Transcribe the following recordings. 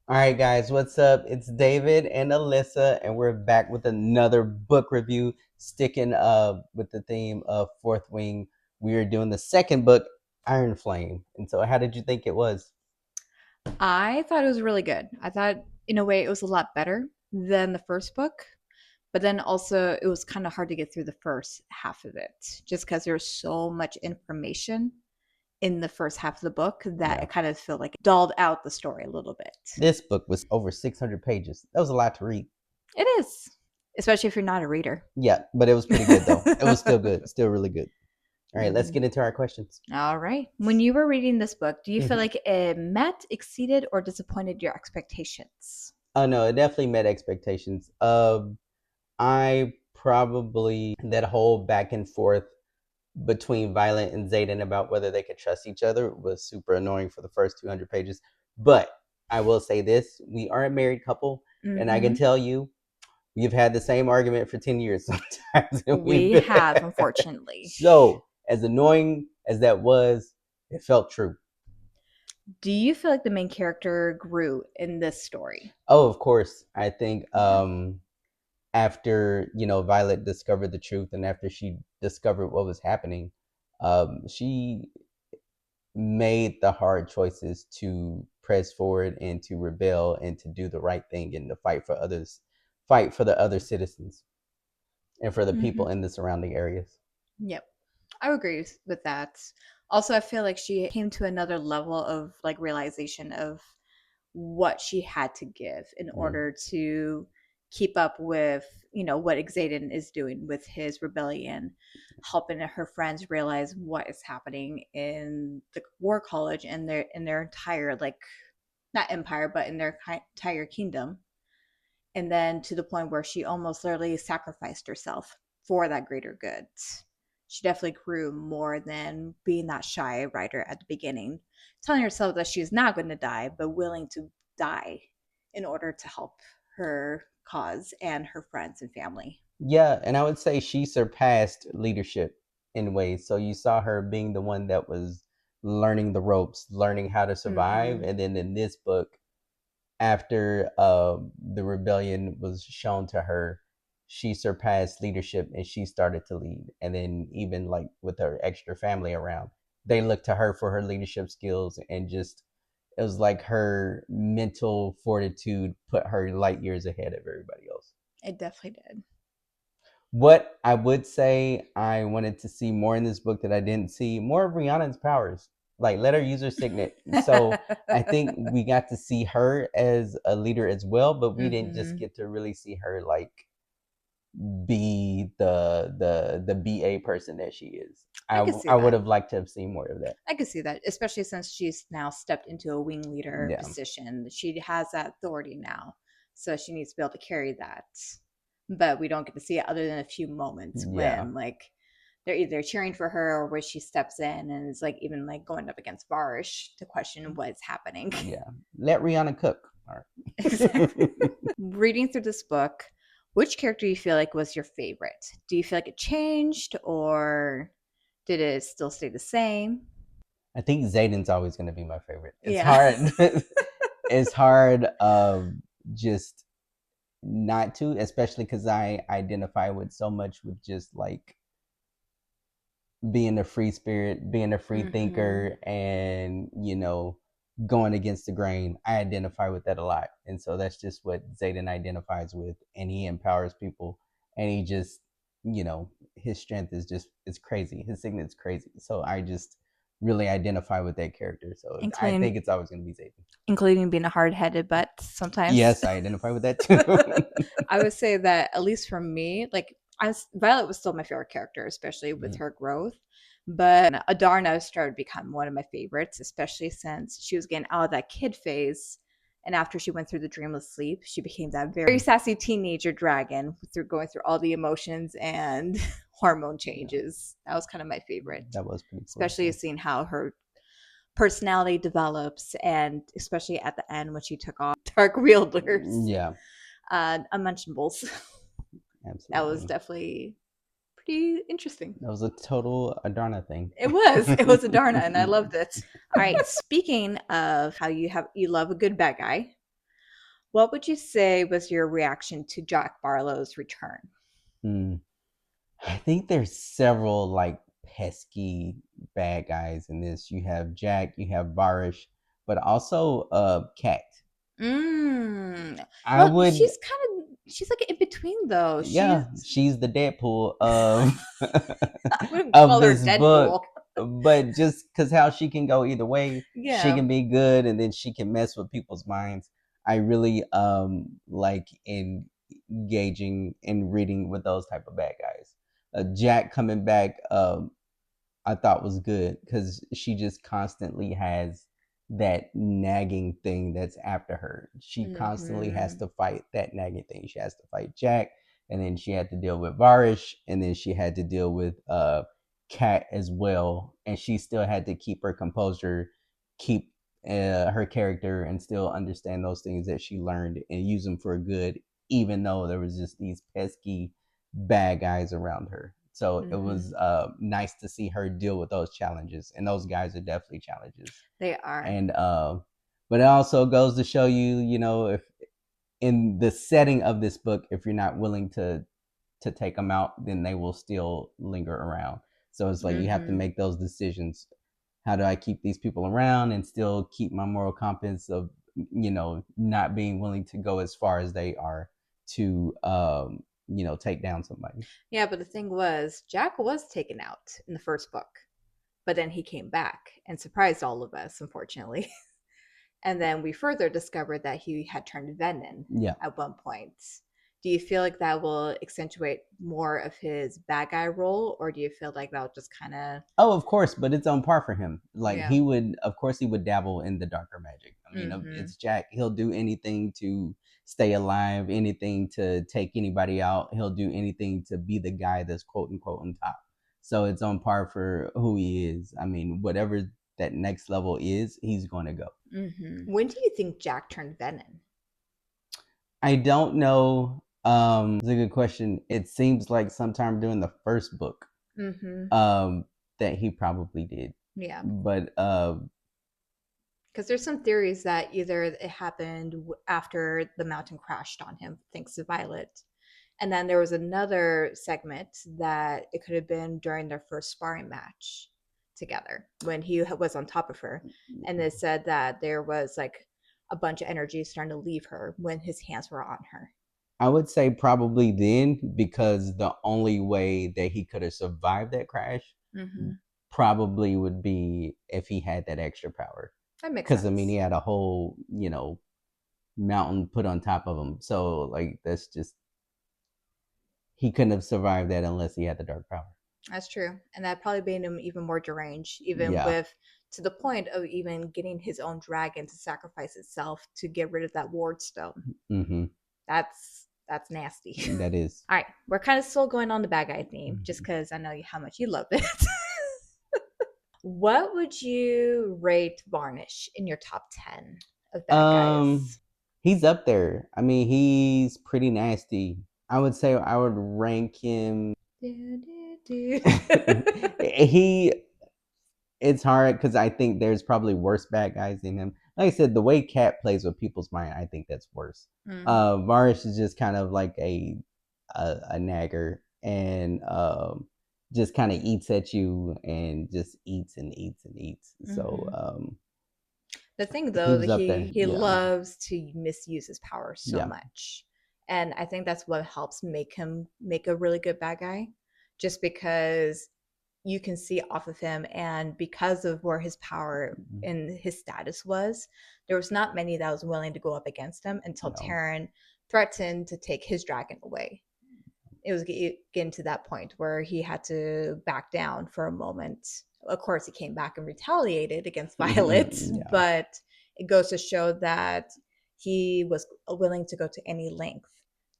All right, guys, what's up? It's David and Alyssa, and we're back with another book review, sticking with the theme of Fourth Wing. We are doing the second book, Iron Flame. And so, how did you think it was? I thought it was really good. I thought, in a way, it was a lot better than the first book, but then also it was kind of hard to get through the first half of it just because there's so much information in the first half of the book that Yeah, it kind of felt like it dulled out the story a little bit. this book was over 600 pages. That was a lot to read. It is, especially if you're not a reader. Yeah, but it was pretty good, though. It was still good, still really good. All right, let's Mm. get into our questions. All right. When you were reading this book, do you feel Mhm. like it met, exceeded, or disappointed your expectations? Oh, no, it definitely met expectations. I probably, that whole back and forth between Violet and Zayden about whether they could trust each other was super annoying for the first 200 pages. But I will say this, we are a married couple, and I can Mm-hmm. tell you, we've had the same argument for 10 years sometimes. And we've We been... have, unfortunately. So, as annoying as that was, it felt true. Do you feel like the main character grew in this story? Oh, of course. I think Yeah. after, Violet discovered the truth and after she discovered what was happening, she made the hard choices to press forward and to rebel and to do the right thing and to fight for others, fight for the other citizens and for the Mm-hmm. people in the surrounding areas. Yep. I would agree with that. Also, I feel like she came to another level of like realization of what she had to give in Mm. order to keep up with, what Xaden is doing with his rebellion, helping her friends realize what is happening in the war college and their entire like not empire, but in their entire kingdom. And then to the point where she almost literally sacrificed herself for that greater good. She definitely grew more than being that shy writer at the beginning, telling herself that she's not going to die, but willing to die in order to help her cause and her friends and family. Yeah, and I would say she surpassed leadership in ways. So you saw her being the one that was learning the ropes, learning how to survive, Mm-hmm. and then in this book, after the rebellion was shown to her, she surpassed leadership and she started to lead. And then even like with her extra family around, they looked to her for her leadership skills and just it was like her mental fortitude put her light years ahead of everybody else. It definitely did. What I would say I wanted to see more in this book that I didn't see more of Rihanna's powers. Like let her use her signet. So I think we got to see her as a leader as well, but we didn't just Mm-hmm. get to really see her like be the BA person that she is. I I could see I would that. have liked to have seen more of that. I could see that, especially since she's now stepped into a wing leader Yeah. position. She has that authority now, so she needs to be able to carry that. But we don't get to see it other than a few moments Yeah. when, like, they're either cheering for her or where she steps in and is like even like going up against Barish to question what's happening. Yeah. Let Rihanna cook. All Exactly. right. Reading through this book, which character do you feel like was your favorite? Do you feel like it changed or did it still stay the same? I think Zayden's always going to be my favorite. It's Yeah. hard. It's hard just not to, especially because I identify with so much with just like being a free spirit, being a free Mm-hmm. thinker, and going against the grain. I identify with that a lot, and so that's just what Zayden identifies with, and he empowers people, and he just, his strength is just it's crazy. His signet's crazy. So I just really identify with that character. So I including think it's always going to be Zayden. including being a hard-headed butt sometimes. Yes, I identify with that too. I would say that at least for me, like Violet was still my favorite character, especially with Mm, her growth. But Adarna started to become one of my favorites, especially since she was getting out of that kid phase. And after she went through the dreamless sleep, she became that very sassy teenager dragon through going through all the emotions and hormone yeah, changes. That was kind of my favorite, that was pretty cool. especially seeing how her personality develops, and especially at the end when she took on Dark Wielders, Yeah, Unmentionables. That was absolutely. definitely pretty interesting. That was a total Adarna thing. It was. It was Adarna, and I loved it. All right. Speaking of how you love a good bad guy, What would you say was your reaction to Jack Barlow's return? Hmm. I think there's several like pesky bad guys in this. You have Jack, you have Barish, but also Cat. Mm. I Well, would, she's like in between though. yeah, She's she's the Deadpool of I wouldn't of call her this book. Deadpool. But just because how she can go either way, she Yeah. can be good and then she can mess with people's minds. I really like engaging and reading with those type of bad guys. Jack coming back, I thought was good because she just constantly has that nagging thing that's after her. She constantly has Hmm. to fight that nagging thing. She has to fight Jack, and then she had to deal with Varish, and then she had to deal with Kat as well, and she still had to keep her composure, keep her character, and still understand those things that she learned and use them for good, even though there was just these pesky bad guys around her. So it Hmm. was nice to see her deal with those challenges, and those guys are definitely challenges. They are. And but it also goes to show you, you know, if in the setting of this book, if you're not willing to take them out, then they will still linger around. So it's like you have to Hmm. make those decisions. How do I keep these people around and still keep my moral compass of, you know, not being willing to go as far as they are to you know, take down somebody. Yeah, but the thing was, Jack was taken out in the first book, but then he came back and surprised all of us, unfortunately. And then we further discovered that he had turned Venom Yeah. at one point. Do you feel like that will accentuate more of his bad guy role, or do you feel like that'll just kind of, Oh, of course, but it's on par for him. Like yeah? he would, of course, he would dabble in the darker magic. I mean, Mm-hmm. it's Jack. He'll do anything to stay alive, anything to take anybody out. He'll do anything to be the guy that's quote unquote on top. So it's on par for who he is. I mean, whatever that next level is, he's going to go. Mm-hmm. When do you think Jack turned Venom? I don't know. It's a good question. It seems like sometime during the first book, Mm-hmm. um, that he probably did. Yeah, But because there's some theories that either it happened after the mountain crashed on him, thanks to Violet, and then there was another segment that it could have been during their first sparring match together when he was on top of her, and they said that there was like a bunch of energy starting to leave her when his hands were on her. I would say probably then, because the only way that he could have survived that crash Mm-hmm. probably would be if he had that extra power. That makes Because I mean, he sense. had a whole, you know, mountain put on top of him. So like that's just, he couldn't have survived that unless he had the dark power. That's true. And that probably made him even more deranged, even Yeah. with to the point of even getting his own dragon to sacrifice itself to get rid of that ward stone. Mm-hmm. That's nasty. That is. All right, we're kind of still going on the bad guy theme, just Mhm. because I know how much you love it. What would you rate Varnish in your top 10 of bad Um, guys? he's up there. I mean, he's pretty nasty. I would say I would rank him. Do, do, do. He, it's hard because I think there's probably worse bad guys than him. Like I said, the way Cat plays with people's mind, I think that's worse. Mm-hmm. Varish is just kind of like a nagger, and just kind of eats at you and just eats and eats and eats. So Mm-hmm. The thing he though was that up there. he Yeah, loves to misuse his power so yeah. much. And I think that's what helps make him make a really good bad guy. Just because you can see off of him and because of where his power Mm-hmm. and his status was, there was not many that was willing to go up against him until No, Terran threatened to take his dragon away. It was getting to that point where he had to back down for a moment. Of course, he came back and retaliated against Violet, yeah. but it goes to show that he was willing to go to any length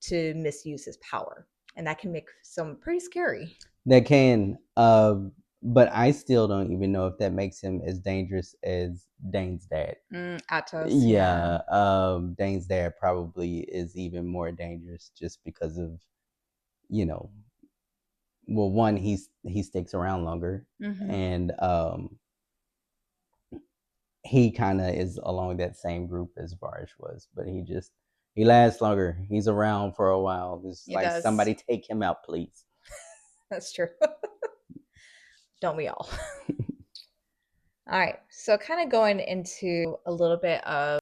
to misuse his power. And that can make someone pretty scary. That can. But I still don't even know if that makes him as dangerous as Dane's dad. Atos, yeah. Yeah, Dane's dad probably is even more dangerous just because of, you know, well, one, he sticks around longer, Mm-hmm. and he kind of is along that same group as Varsh was, but he just He lasts longer. He's around for a while. It's It like does. somebody take him out, please. That's true. Don't we all? All right. So, kind of going into a little bit of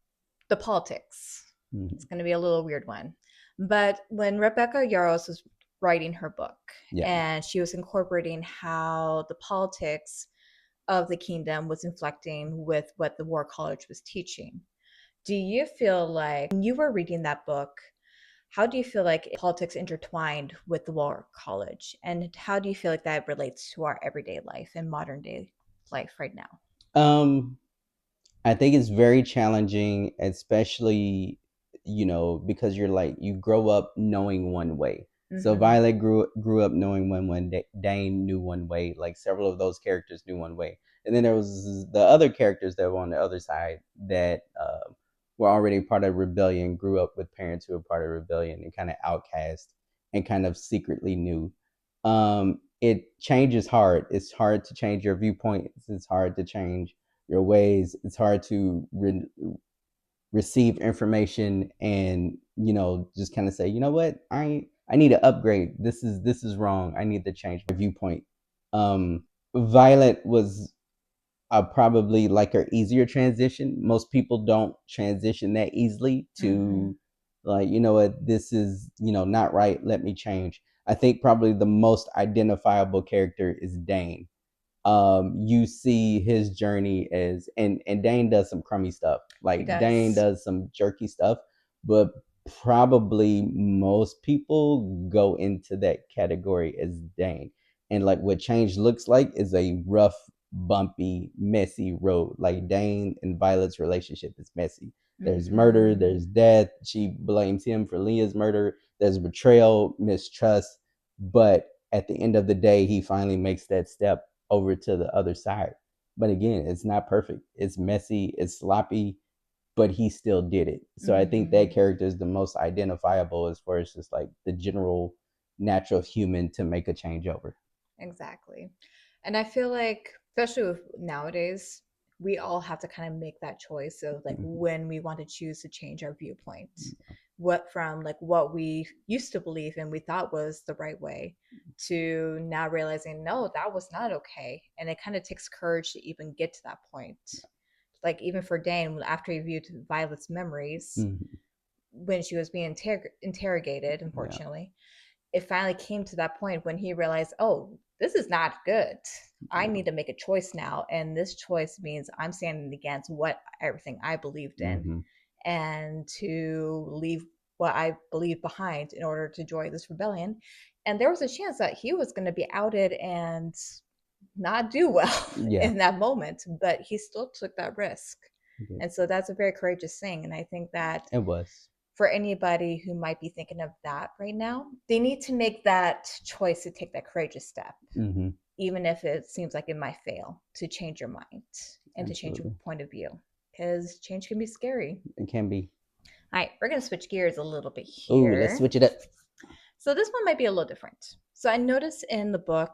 the politics. It's Mhm. going to be a little weird one. But when Rebecca Yarros was writing her book Yeah. and she was incorporating how the politics of the kingdom was inflecting with what the War College was teaching, do you feel like when you were reading that book, how do you feel like politics intertwined with the War College? And how do you feel like that relates to our everyday life and modern day life right now? Um, I think it's very challenging, especially, because you're like you grow up knowing one way. So Mm-hmm. Violet grew up knowing one. Dane knew one way. Like several of those characters knew one way, and then there was the other characters that were on the other side that were already part of rebellion, grew up with parents who were part of rebellion, and kind of outcast and kind of secretly knew. Change is hard. It's hard to change your viewpoints. It's hard to change your ways. It's hard to receive information and just kind of say, you know what, I need to upgrade. This is wrong. I need to change my viewpoint. Violet was probably like her easier transition. Most people don't transition that easily Mm-hmm. to like, you know what, this is not right. Let me change. I think probably the most identifiable character is Dane. You see his journey as and Dane does some crummy stuff. He Like Dane does. does some jerky stuff, but probably most people go into that category as Dane. And like what change looks like is a rough, bumpy, messy road. Like Dane and Violet's relationship is messy. There's murder, Mm-hmm. there's death. She blames him for Leah's murder. There's betrayal, mistrust. But at the end of the day, he finally makes that step over to the other side. But again, it's not perfect. It's messy, it's sloppy, but he still did it. So I think Mm-hmm. that character is the most identifiable as far as just like the general natural human to make a changeover. Exactly. And I feel like, especially with nowadays, we all have to kind of make that choice of like Mhm. when we want to choose to change our viewpoint. What from like what we used to believe and we thought was the right way to now realizing, no, that was not okay. And it kind of takes courage to even get to that point. Like, even for Dane, after he viewed Violet's memories Mhm. when she was being interrogated, Yeah. unfortunately, it finally came to that point when he realized, oh, this is not good. I Yeah. need to make a choice now. And this choice means I'm standing against what everything I believed in Hmm. and to leave what I believe behind in order to join this rebellion. And there was a chance that he was going to be outed and not do well Yeah. in that moment, but he still took that risk. Yeah. And so that's a very courageous thing. And I think that It was. for anybody who might be thinking of that right now, they need to make that choice to take that courageous step, Hmm. even if it seems like it might fail, to change your mind and to change your Absolutely. point of view. Because change can be scary. It can be. All right, we're going to switch gears a little bit Ooh, let's here. switch it up. So this one might be a little different. So I noticed in the book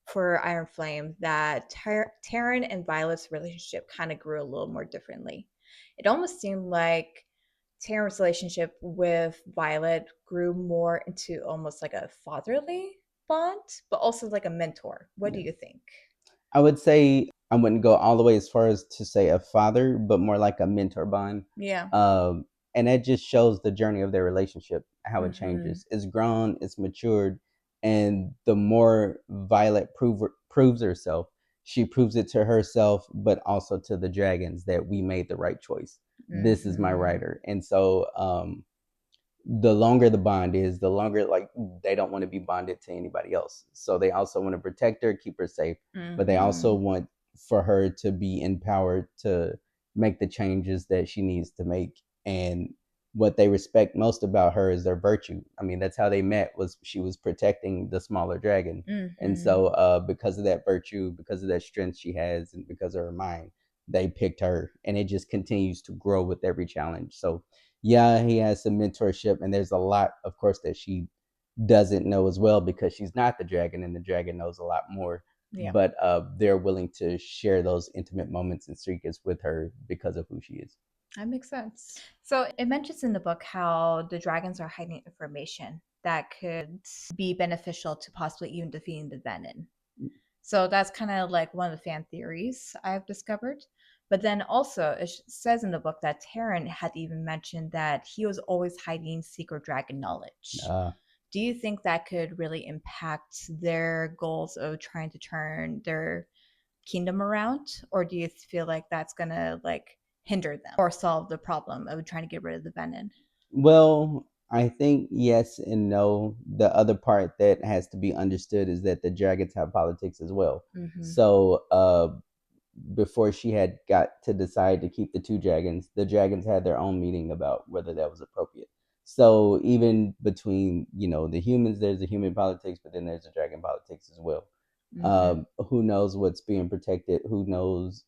for Iron Flame that Taryn and Violet's relationship kind of grew a little more differently. It almost seemed like Taryn's relationship with Violet grew more into almost like a fatherly bond, but also like a mentor. What do Yeah. you think? I would say I wouldn't go all the way as far as to say a father, but more like a mentor bond. Yeah. And that just shows the journey of their relationship, how it Mm-hmm. changes. It's grown, it's matured, and the more Violet proves herself, she proves it to herself, but also to the dragons that we made the right choice. This is my Mm-hmm. rider, and so the longer the bond is, the longer like they don't want to be bonded to anybody else. So they also want to protect her, keep her safe, but they Mm-hmm. also want for her to be empowered to make the changes that she needs to make. And what they respect most about her is their virtue. I mean, that's how they met, was she was protecting the smaller dragon. And Mm-hmm. so because of that virtue, because of that strength she has, and because of her mind, they picked her, and it just continues to grow with every challenge. So yeah, he has some mentorship, and there's a lot, of course, that she doesn't know as well because she's not the dragon, and the dragon knows a lot more. Yeah. But they're willing to share those intimate moments and secrets with her because of who she is. That makes sense. So it mentions in the book how the dragons are hiding information that could be beneficial to possibly even defeating the venom. So that's kind of like one of the fan theories I've discovered. But then also, it says in the book that Taryn had even mentioned that he was always hiding secret dragon knowledge. Uh, Do you think that could really impact their goals of trying to turn their kingdom around, or do you feel like that's gonna like hinder them or solve the problem of trying to get rid of the venom? well, I think yes and no. The other part that has to be understood is that the dragons have politics as well. Mm-hmm. So, before she had got to decide to keep the dragons had their own meeting about whether that was appropriate. So even between the humans, there's a human politics, but then there's a dragon politics as well. Mm-hmm. Who knows what's being protected? Who knows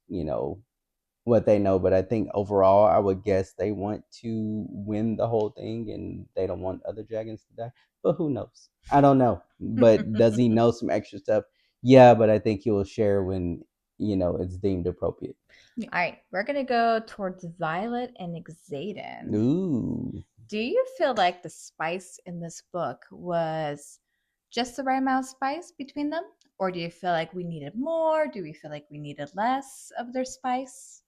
what they know? But I think overall, I would guess they want to win the whole thing, and they don't want other dragons to die. But who knows? I don't know. But does he know some extra stuff? Yeah, but I think he will share when it's deemed appropriate. All right, we're gonna go towards Violet and Xaden. Ooh. Do you feel like the spice in this book was just the right amount of spice between them? Or do you feel like we needed more? Do we feel like we needed less of their spice?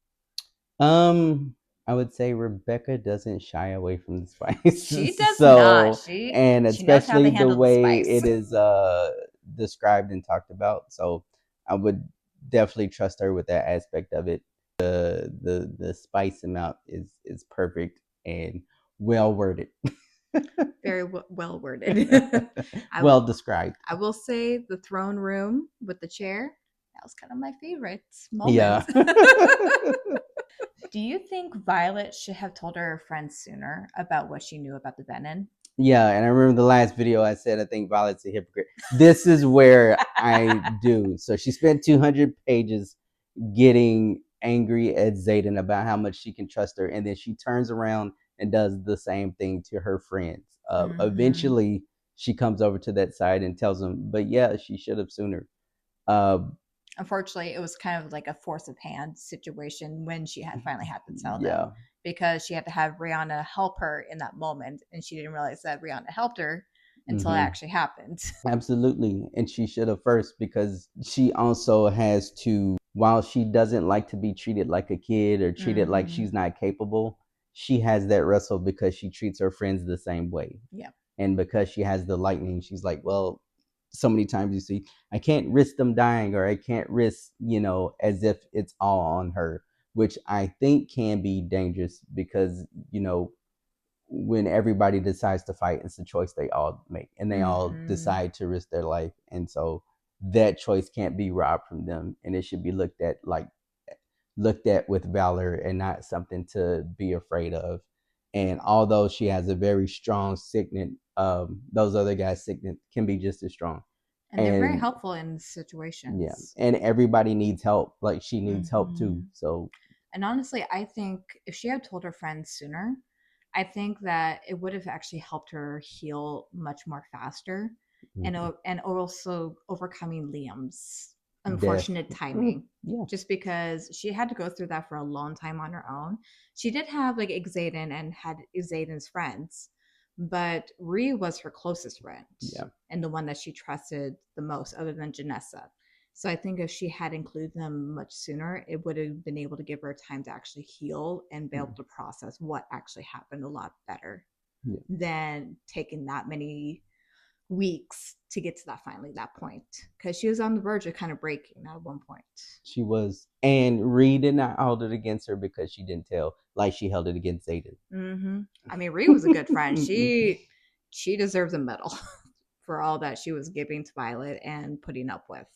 Um, I would say Rebecca doesn't shy away from the spice. She does not. So, She and she knows how to especially the handle the way spice. it is described and talked about. So, I would definitely trust her with that aspect of it. The spice amount is perfect and well worded. Very well worded. I Well will described. I will say the throne room with the chair, that was kind of my favorite moment. Yeah. Do you think Violet should have told her friends sooner about what she knew about the venom? Yeah, and I remember the last video I said I think Violet's a hypocrite. This is where I do. So she spent 200 pages getting angry at Zayden about how much she can trust her, and then she turns around and does the same thing to her friends. Mm-hmm. Eventually, she comes over to that side and tells them, "But yeah, she should have sooner." Uh, Unfortunately, it was kind of like a force of hand situation when she had finally had to tell them yeah. because she had to have Rihanna help her in that moment, and she didn't realize that Rihanna helped her until it Hmm. actually happened. Absolutely. And she should have first because she also has to, while she doesn't like to be treated like a kid or treated like Mm-hmm. she's not capable, she has that wrestle because she treats her friends the same way. Yeah. And because she has the lightning, she's like, well, so many times you see, I can't risk them dying or I can't risk, as if it's all on her, which I think can be dangerous because, when everybody decides to fight, it's a choice they all make and they all Mm-hmm. decide to risk their life. And so that choice can't be robbed from them. And it should be looked at with valor and not something to be afraid of. And although she has a very strong signet, those other guys' signet can be just as strong. And they're very And helpful in yeah, situations. and everybody needs help. Like she needs help Mm-hmm. too. So And honestly, I think if she had told her friends sooner, I think that it would have actually helped her heal much more faster, and mhm. and also overcoming Liam's Death. unfortunate timing. Yeah. Just because she had to go through that for a long time on her own. She did have like Xaden and had Xaden's friends, but Ree was her closest friend Yeah. and the one that she trusted the most, other than Janessa. So I think if she had included them much sooner, it would have been able to give her time to actually heal and be able to process what actually happened a lot better Yeah. than taking that many weeks to get to that point. Because she was on the verge of kind of breaking at one point. She was, and Ree did not hold it against her because she didn't tell, like she held it against Zayden. Mm-hmm. I mean, Ree was a good friend. She deserves a medal for all that she was giving to Violet and putting up with.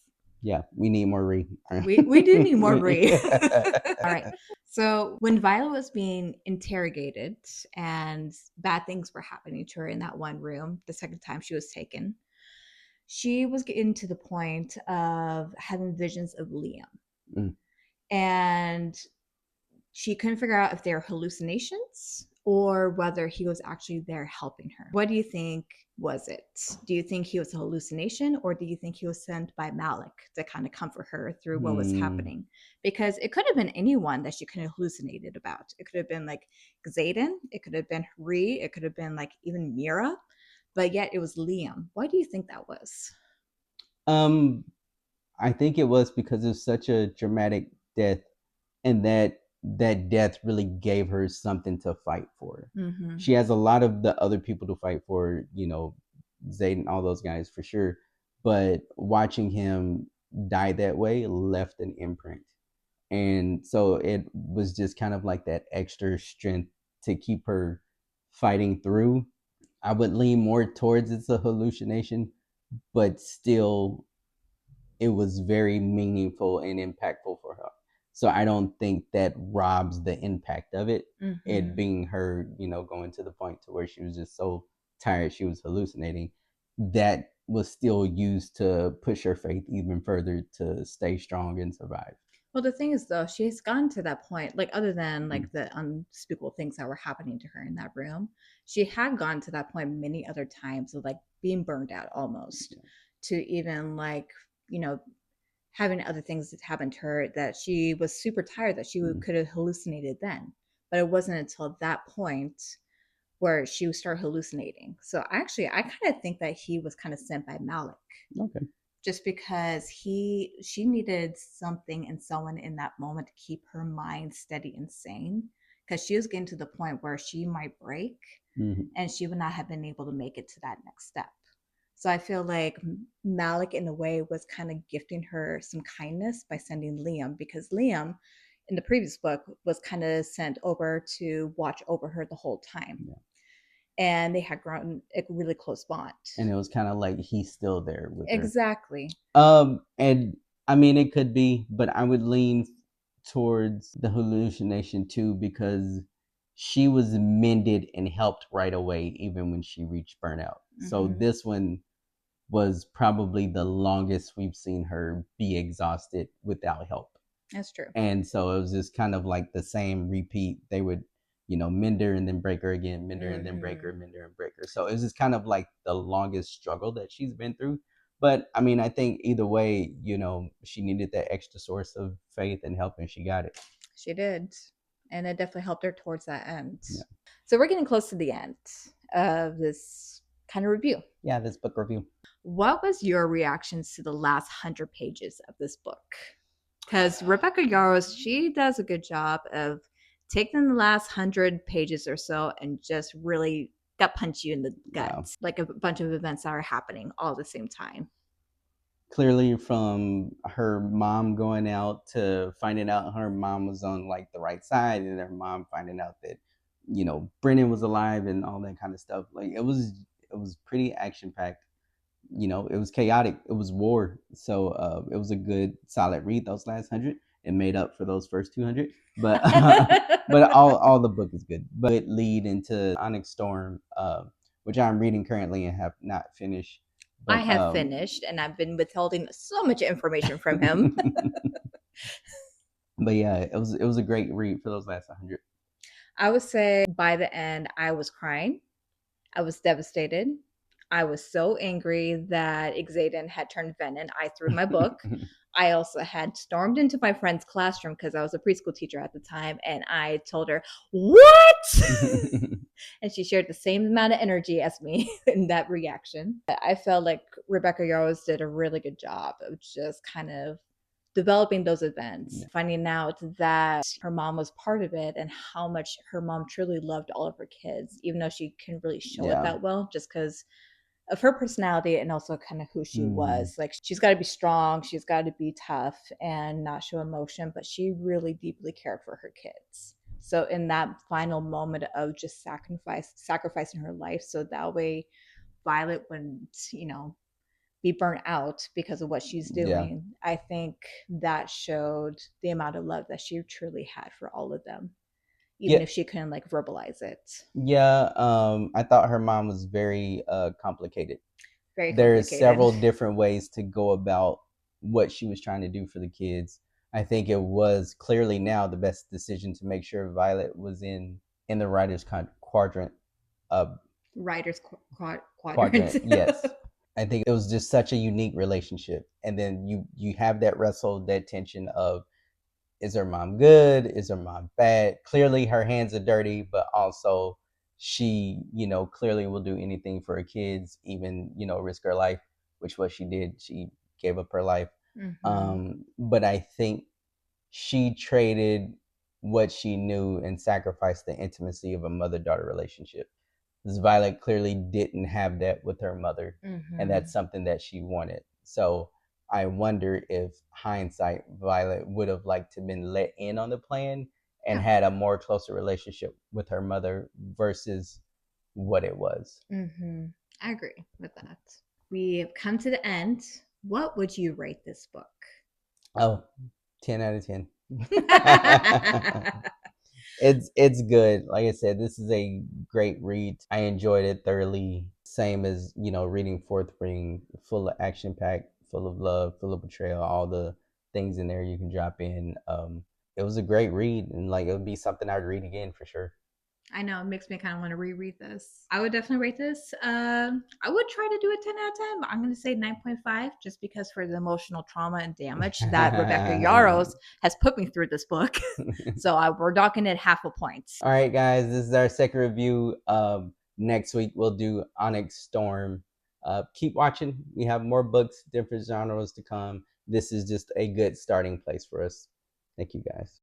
Yeah, we need more Ree. We do need more Ree. All right. So when Violet was being interrogated and bad things were happening to her in that one room, the second time she was taken, she was getting to the point of having visions of Liam. Mm. And she couldn't figure out if they were hallucinations or whether he was actually there helping her. What do you think was it? Do you think he was a hallucination, or do you think he was sent by Malik to kind of comfort her through what was Hmm. happening? Because it could have been anyone that she could have hallucinated about. It could have been like Xaden, it could have been Ree, it could have been like even Mira, but yet it was Liam. Why do you think that was? Um, I think it was because of such a dramatic death, and that death really gave her something to fight for. Mm-hmm. She has a lot of the other people to fight for, Zayden, all those guys for sure. But watching him die that way left an imprint. And so it was just kind of like that extra strength to keep her fighting through. I would lean more towards it's a hallucination, but still it was very meaningful and impactful for her. So I don't think that robs the impact of it. It Mm-hmm. being her, going to the point to where she was just so tired she was hallucinating. That was still used to push her faith even further to stay strong and survive. Well, the thing is, though, she's gotten to that point, like, other than Mm. like the unspeakable things that were happening to her in that room, she had gone to that point many other times of like being burned out almost to even like, you know, having other things that happened to her that she was super tired that she Mm. could have hallucinated then. But it wasn't until that point where she would start hallucinating. So actually, I kind of think that he was kind of sent by Malik Okay. just because she needed something and someone in that moment to keep her mind steady and sane because she was getting to the point where she might break Hmm. and she would not have been able to make it to that next step. So I feel like Malik in a way was kind of gifting her some kindness by sending Liam, because Liam in the previous book was kind of sent over to watch over her the whole time, Yeah. and they had grown a really close bond. And it was kind of like he's still there with her. Exactly. And I mean, it could be, but I would lean towards the hallucination too because she was mended and helped right away, even when she reached burnout. So Mm-hmm. this one was probably the longest we've seen her be exhausted without help. That's true. And so it was just kind of like the same repeat. They would, mend her and then break her again, mend her and then break Mm-hmm. her, mend her and break her. So it was just kind of like the longest struggle that she's been through. But I mean, I think either way, she needed that extra source of faith and help, and she got it. She did. And it definitely helped her towards that end. Yeah. So we're getting close to the end of this kind of review. Yeah, this book review. What was your reactions to the last 100 pages of this book? Because Rebecca Yarros, she does a good job of taking the last 100 pages or so and just really gut punch you in the Wow. gut, like a bunch of events that are happening all at the same time. Clearly, from her mom going out to finding out her mom was on like the right side, and her mom finding out that Brennan was alive and all that kind of stuff. Like it was pretty action packed. It was chaotic. It was war. So it was a good solid read. Those last 100, it made up for those first 200. But but all the book is good. But it lead into Onyx Storm, which I'm reading currently and have not finished. I But have finished and I've been withholding so much information from him. but yeah, it was a great read for those last 100. I would say by the end, I was crying. I was devastated. I was so angry that Xaden had turned venom. I threw my book. I also had stormed into my friend's classroom because I was a preschool teacher at the time, and I told her, "What?" And she shared the same amount of energy as me in that reaction. I felt like Rebecca Yarros did a really good job of just kind of developing those events, Yeah. finding out that her mom was part of it and how much her mom truly loved all of her kids, even though she couldn't really show it Yeah. that well, just because of her personality and also kind of who she Mhm. was. Like, she's got to be strong, she's got to be tough and not show emotion, but she really deeply cared for her kids. So in that final moment of just sacrificing her life so that way Violet wouldn't, be burnt out because of what she's Yeah. doing. I think that showed the amount of love that she truly had for all of them, even Yeah. if she couldn't like verbalize it. Yeah. I thought her mom was very complicated. Very There's complicated. several different ways to go about what she was trying to do for the kids. I think it was clearly now the best decision to make sure Violet was in in the writer's quadrant. Uh, Writer's quadrant. quadrant, yes. I think it was just such a unique relationship, and then you have that wrestle, that tension of, is her mom good? Is her mom bad? Clearly, her hands are dirty, but also she, clearly will do anything for her kids, even, risk her life, which what she did. She gave up her life. Mm-hmm. But I think she traded what she knew and sacrificed the intimacy of a mother-daughter relationship. Because Violet clearly didn't have that with her mother, and Mm-hmm. that's something that she wanted. So I wonder if hindsight, Violet would have liked to been let in on the plan and Yeah. had a more closer relationship with her mother versus what it was. Mm-hmm. I agree with that. We have come to the end. What would you rate this book? Oh, 10 out of 10. It's good. Like I said, this is a great read. I enjoyed it thoroughly. Same as, reading Fourth Ring, full of action packed, full of love, full of betrayal, all the things in there you can drop in. It was a great read, and like it would be something I'd read again for sure. I know it makes me kind of want to reread this. I would definitely rate this. I would try to do a 10 out of 10, but I'm going to say 9.5 just because for the emotional trauma and damage that Rebecca Yarros has put me through this book. So we're docking it half a point. All right, guys, this is our second review. Next week we'll do Onyx Storm. Keep watching. We have more books, different genres to come. This is just a good starting place for us. Thank you, guys.